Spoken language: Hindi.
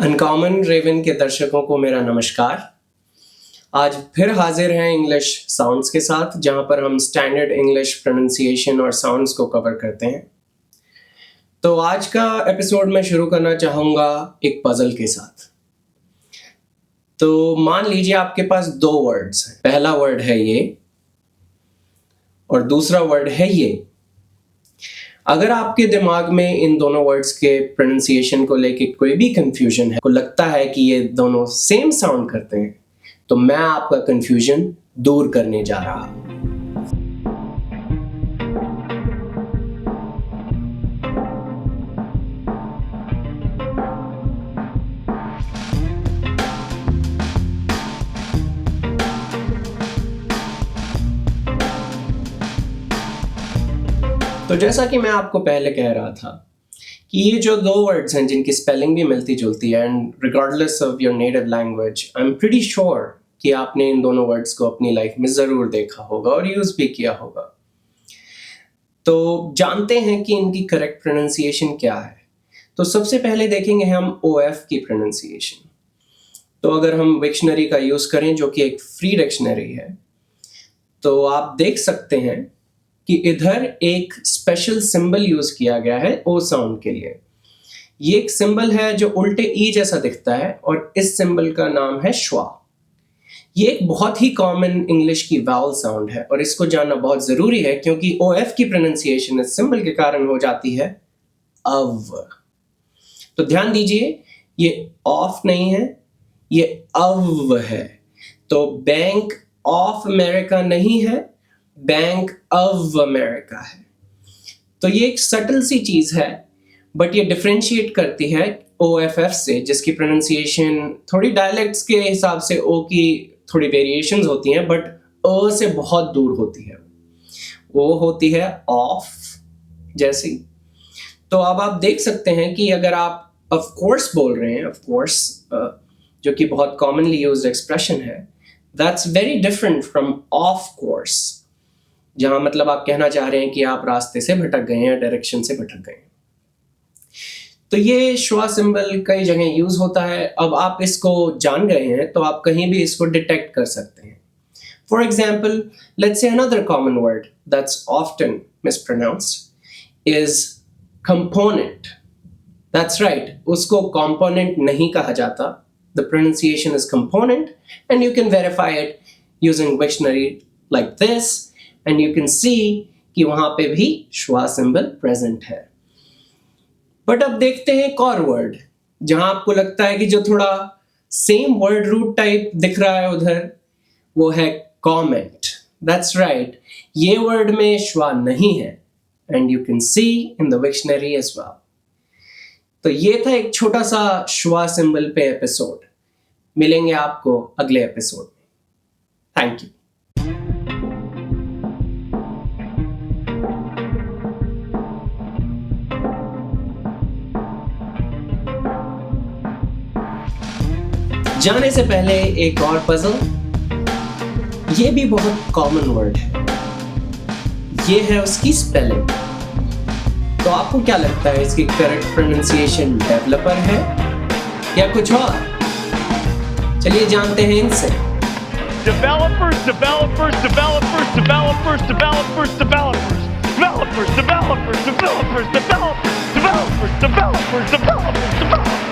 अनकॉमन रेवन के दर्शकों को मेरा नमस्कार। आज फिर हाजिर हैं इंग्लिश साउंड्स के साथ, जहां पर हम स्टैंडर्ड इंग्लिश प्रोनाउंसिएशन और साउंड्स को कवर करते हैं। तो आज का एपिसोड मैं शुरू करना चाहूँगा एक पजल के साथ। तो मान लीजिए आपके पास दो वर्ड्स हैं। पहला वर्ड है ये और दूसरा वर्ड है ये। अगर आपके दिमाग में इन दोनों वर्ड्स के प्रोनाउंसिएशन को लेके कोई भी कंफ्यूजन है, को लगता है कि ये दोनों सेम साउंड करते हैं, तो मैं आपका कंफ्यूजन दूर करने जा रहा हूं। तो जैसा कि मैं आपको पहले कह रहा था कि ये जो दो वर्ड्स हैं जिनकी स्पेलिंग भी मिलती जुलती है, and regardless of your native language, I am pretty sure कि आपने इन दोनों वर्ड्स को अपनी लाइफ में ज़रूर देखा होगा और यूज़ भी किया होगा। तो जानते हैं कि इनकी करेक्ट प्रोनाउंसिएशन क्या है। तो सबसे पहले देखेंगे हम OF की प्रोनाउंसिएशन। तो अगर हम विक्शनरी का यूज़ करें, जो कि एक फ्री डिक्शनरी है, तो आप देख सकते हैं कि इधर एक स्पेशल सिंबल यूज किया गया है ओ साउंड के लिए। ये एक सिंबल है जो उल्टे ई जैसा दिखता है और इस सिंबल का नाम है श्वा। ये एक बहुत ही कॉमन इंग्लिश की वावल साउंड है और इसको जानना बहुत जरूरी है, क्योंकि OF की प्रोनाउंसिएशन इस सिंबल के कारण हो जाती है अव। तो ध्यान दीजिए, ये ऑफ नहीं है, ये अव है। तो बैंक ऑफ अमेरिका नहीं है, बैंक ऑफ अमेरिका है। तो ये एक सटल सी चीज है, बट ये डिफरेंशिएट करती है OFF से, जिसकी प्रोनाउंसिएशन थोड़ी डायलेक्ट्स के हिसाब से O की थोड़ी वेरिएशंस होती हैं, बट अ से बहुत दूर होती है। वो होती है ऑफ जैसी। तो अब आप देख सकते हैं कि अगर आप ऑफ कोर्स बोल रहे हैं, ऑफ कोर्स जो कि बहुत कॉमनली यूज्ड एक्सप्रेशन है, that's very different from of course, जहां मतलब आप कहना चाह रहे हैं कि आप रास्ते से भटक गए हैं, डायरेक्शन से भटक गए हैं। तो ये श्वा सिंबल कई जगह यूज होता है। अब आप इसको जान गए हैं तो आप कहीं भी इसको डिटेक्ट कर सकते हैं। For example, let's say another common word that's often mispronounced is component. That's right, उसको कंपोनेंट नहीं कहा जाता। The pronunciation is component and you can verify it using dictionary like this, and you can see कि वहां पे भी श्वा सिंबल प्रेजेंट है। बट अब देखते हैं एक और वर्ड जहां आपको लगता है कि जो थोड़ा सेम वर्ड रूट टाइप दिख रहा है उधर, वो है कॉमेंट। दैट्स राइट, ये वर्ड में श्वा नहीं है, and you can see in the dictionary as well. तो ये था एक छोटा सा श्वा सिंबल पे एपिसोड। मिलेंगे आपको अगले एपिसोड में। Thank you. जाने से पहले एक और पजल, ये भी बहुत कॉमन वर्ड है, ये है उसकी स्पेलिंग। तो आपको क्या लगता है, इसकी करेक्ट प्रोनाउंसिएशन डेवलपर है या कुछ और? चलिए जानते हैं इनसे। Developers, developers, developers, developers, developers, developers, developers, developers, developers, developers, developers, developers, developers, developers.